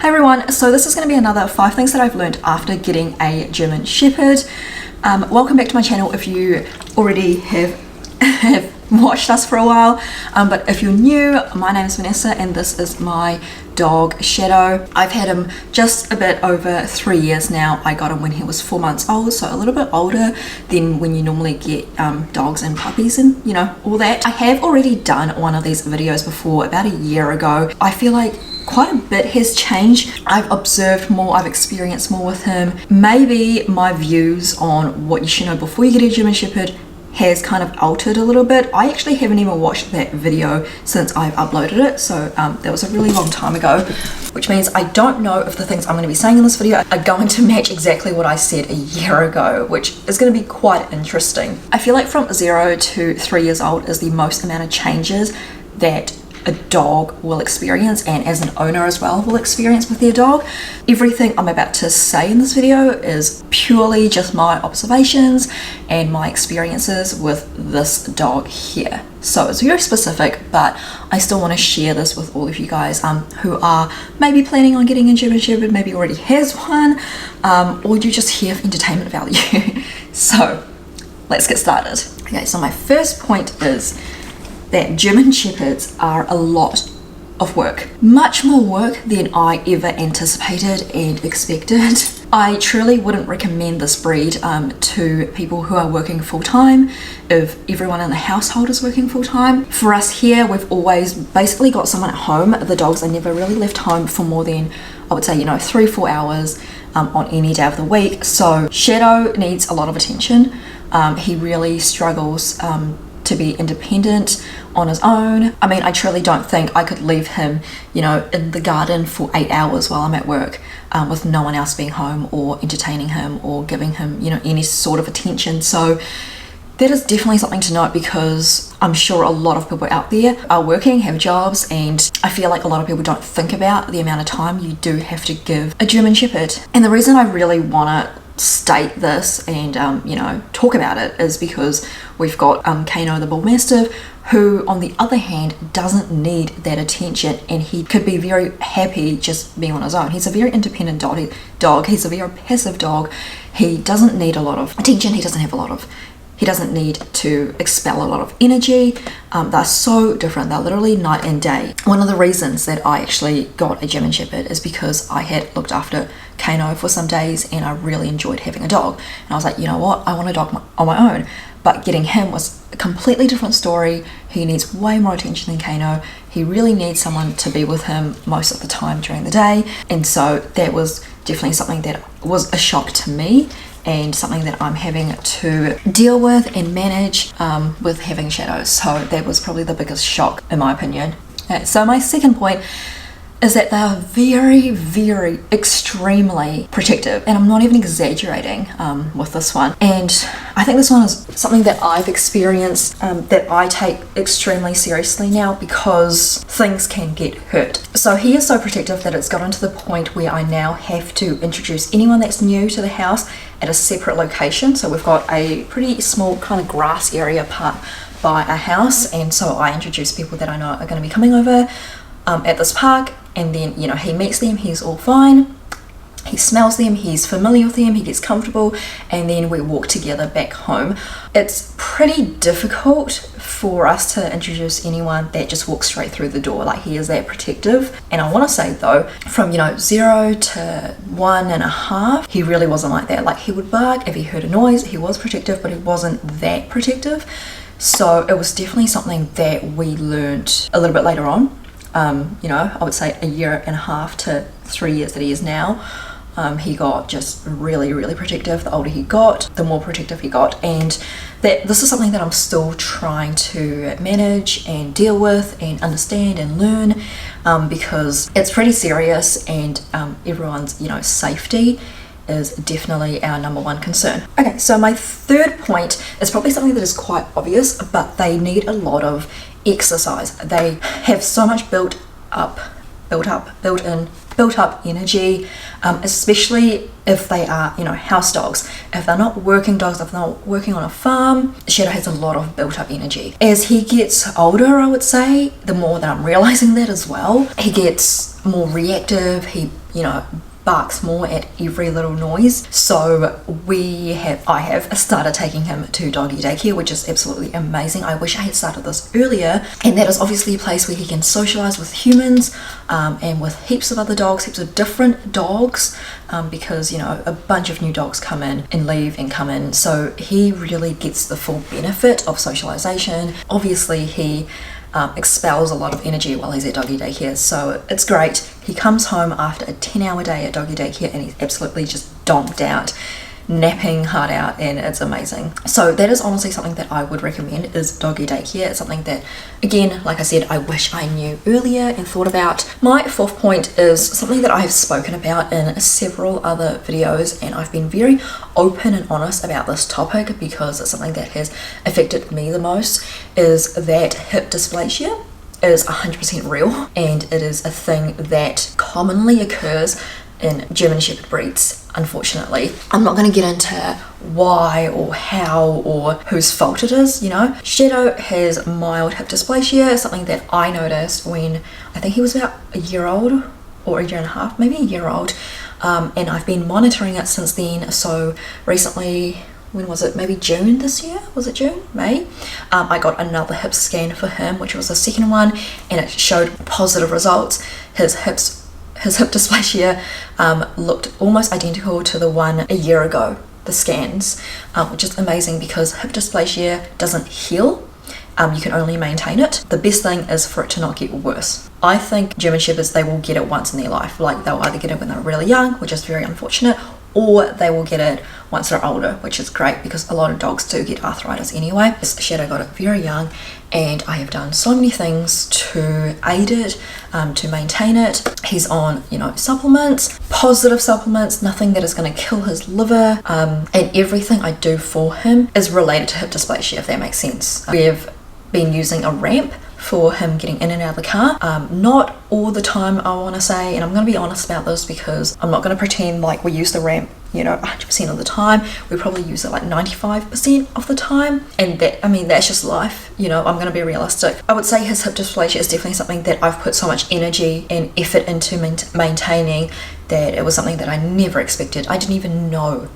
Hey everyone, so this is going to be another 5 things that I've learned after getting a German Shepherd. Welcome back to my channel if you already have watched us for a while, but if you're new, my name is Vanessa and this is my dog Shadow. I've had him just a bit over 3 years now. I got him when he was 4 months old, so a little bit older than when you normally get dogs and puppies and you know, all that. I have already done one of these videos before about a year ago. I feel like quite a bit has changed. I've observed more, I've experienced more with him. Maybe my views on what you should know before you get a German Shepherd has kind of altered a little bit. I actually haven't even watched that video since I've uploaded it, so that was a really long time ago, which means I don't know if the things I'm going to be saying in this video are going to match exactly what I said a year ago, which is going to be quite interesting. I feel like from 0 to 3 years old is the most amount of changes that a dog will experience, and as an owner as well will experience with their dog. Everything I'm about to say in this video is purely just my observations and my experiences with this dog here. So it's very specific, but I still want to share this with all of you guys who are maybe planning on getting a German Shepherd, maybe already has one, or you just here for entertainment value. So let's get started. Okay, so my first point is that German Shepherds are a lot of work. Much more work than I ever anticipated and expected. I truly wouldn't recommend this breed to people who are working full-time, if everyone in the household is working full-time. For us here, we've always basically got someone at home. The dogs are never really left home for more than, I would say, 3-4 hours on any day of the week. So Shadow needs a lot of attention. He really struggles to be independent on his own. I mean, I truly don't think I could leave him, in the garden for 8 hours while I'm at work with no one else being home or entertaining him or giving him, any sort of attention. So that is definitely something to note, because I'm sure a lot of people out there are working, have jobs, and I feel like a lot of people don't think about the amount of time you do have to give a German Shepherd. And the reason I really want to state this and talk about it is because we've got Kano the Bull Mastiff, who on the other hand doesn't need that attention, and he could be very happy just being on his own. He's a very independent dog. He's a very passive dog. He doesn't need a lot of attention. He doesn't need to expel a lot of energy. They're so different. They're literally night and day. One of the reasons that I actually got a German Shepherd is because I had looked after Kano for some days and I really enjoyed having a dog. And I was like, you know what? I want a dog on my own. But getting him was a completely different story. He needs way more attention than Kano. He really needs someone to be with him most of the time during the day. And so that was definitely something that was a shock to me, and something that I'm having to deal with and manage with having Shadow. So that was probably the biggest shock in my opinion. So my second point is that they are very, very extremely protective, and I'm not even exaggerating with this one. And I think this one is something that I've experienced that I take extremely seriously now, because things can get hurt. So he is so protective that it's gotten to the point where I now have to introduce anyone that's new to the house at a separate location. So we've got a pretty small kind of grass area part by our house, and so I introduce people that I know are going to be coming over at this park, and then he meets them, he's all fine, he smells them, he's familiar with them, he gets comfortable, and then we walk together back home. It's pretty difficult for us to introduce anyone that just walks straight through the door. Like, he is that protective. And I want to say though, from 0 to 1.5, he really wasn't like that. Like, he would bark if he heard a noise. He was protective, but he wasn't that protective. So it was definitely something that we learned a little bit later on. I would say 1.5 to 3 years that he is now. He got just really, really protective. The older he got, the more protective he got. And this is something that I'm still trying to manage and deal with and understand and learn, because it's pretty serious, and everyone's, safety is definitely our number one concern. Okay, so my third point is probably something that is quite obvious, but they need a lot of exercise. They have so much built up energy, especially if they are, house dogs. If they're not working dogs, if they're not working on a farm, Shadow has a lot of built up energy. As he gets older, I would say, the more that I'm realizing that as well, he gets more reactive. He you know, barks more at every little noise. So I have started taking him to doggy daycare, which is absolutely amazing. I wish I had started this earlier. And that is obviously a place where he can socialize with humans and with heaps of other dogs, heaps of different dogs, because, you know, a bunch of new dogs come in and leave and come in. So he really gets the full benefit of socialization. Obviously he expels a lot of energy while he's at doggy daycare, so it's great. He comes home after a 10-hour day at doggy daycare and he's absolutely just donked out, napping hard out, and it's amazing. So that is honestly something that I would recommend, is doggy daycare. It's something that, again, like I said, I wish I knew earlier and thought about. My fourth point is something that I have spoken about in several other videos, and I've been very open and honest about this topic because it's something that has affected me the most, is that hip dysplasia is 100% real, and it is a thing that commonly occurs in German Shepherd breeds, unfortunately. I'm not going to get into why or how or whose fault it is, you know. Shadow has mild hip dysplasia, something that I noticed when I think he was about a year old, or a year and a half, maybe a year old, and I've been monitoring it since then. So recently, when was it, maybe June this year, was it June, May, I got another hip scan for him, which was the second one, and it showed positive results. His hip dysplasia looked almost identical to the one a year ago, the scans, which is amazing because hip dysplasia doesn't heal. You can only maintain it. The best thing is for it to not get worse. I think German Shepherds, they will get it once in their life. Like, they'll either get it when they're really young, which is very unfortunate, or they will get it once they're older, which is great because a lot of dogs do get arthritis anyway. Shadow got it very young, and I have done so many things to aid it, to maintain it. He's on, you know, supplements, positive supplements, nothing that is going to kill his liver, and everything I do for him is related to hip dysplasia, if that makes sense. We've been using a ramp for him getting in and out of the car. Not all the time, I want to say, and I'm going to be honest about this because I'm not going to pretend like we use the ramp, you know, 100% of the time. We probably use it like 95% of the time, and that, I mean, that's just life, you know. I'm going to be realistic. I would say his hip dysplasia is definitely something that I've put so much energy and effort into maintaining, that it was something that I never expected. I didn't even know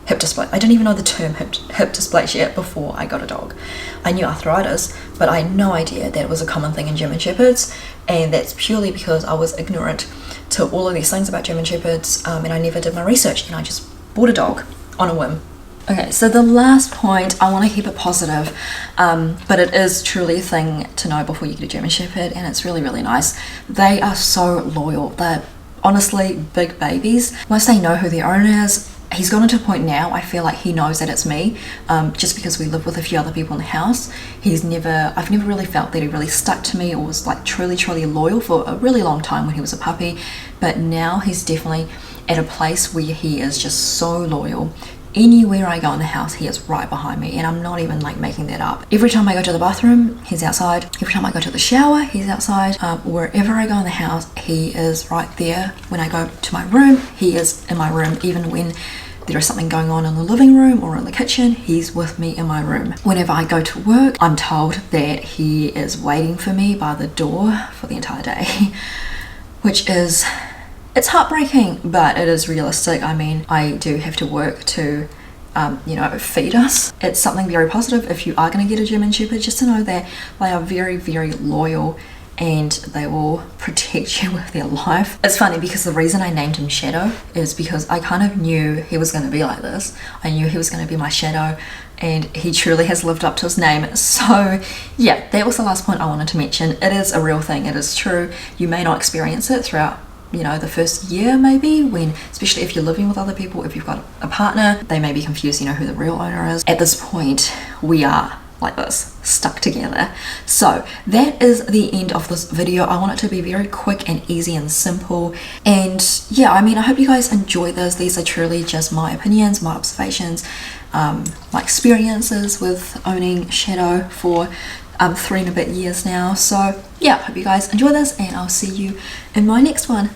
hip dysplasia. I didn't even know the term hip dysplasia before I got a dog. I knew arthritis, but I had no idea that it was a common thing in German Shepherds, and that's purely because I was ignorant to all of these things about German Shepherds, and I never did my research, and I just bought a dog on a whim. Okay, so the last point, I want to keep it positive, but it is truly a thing to know before you get a German Shepherd, and it's really, really nice. They are so loyal. They're honestly big babies. Once they know who their owner is, he's gotten to a point now, I feel like he knows that it's me, just because we live with a few other people in the house. I've never really felt that he really stuck to me or was like truly, truly loyal for a really long time when he was a puppy, but now he's definitely at a place where he is just so loyal. Anywhere I go in the house, he is right behind me, and I'm not even like making that up. Every time I go to the bathroom, he's outside. Every time I go to the shower, he's outside. Wherever I go in the house, he is right there. When I go to my room, he is in my room. Even when there is something going on in the living room or in the kitchen, he's with me in my room. Whenever I go to work, I'm told that he is waiting for me by the door for the entire day, which is, it's heartbreaking, but it is realistic. I mean, I do have to work to, you know, feed us. It's something very positive if you are going to get a German Shepherd, just to know that they are very, very loyal and they will protect you with their life. It's funny because the reason I named him Shadow is because I kind of knew he was going to be like this. I knew he was going to be my shadow, and he truly has lived up to his name. So yeah, that was the last point I wanted to mention. It is a real thing. It is true. You may not experience it throughout, you know, the first year maybe, when, especially if you're living with other people, if you've got a partner, they may be confused, you know, who the real owner is. At this point, we are like this, stuck together. So that is the end of this video. I want it to be very quick and easy and simple, and yeah, I mean, I hope you guys enjoy this. These are truly just my opinions, my observations, my experiences with owning Shadow for 3 and a bit years now. So yeah, hope you guys enjoy this, and I'll see you in my next one.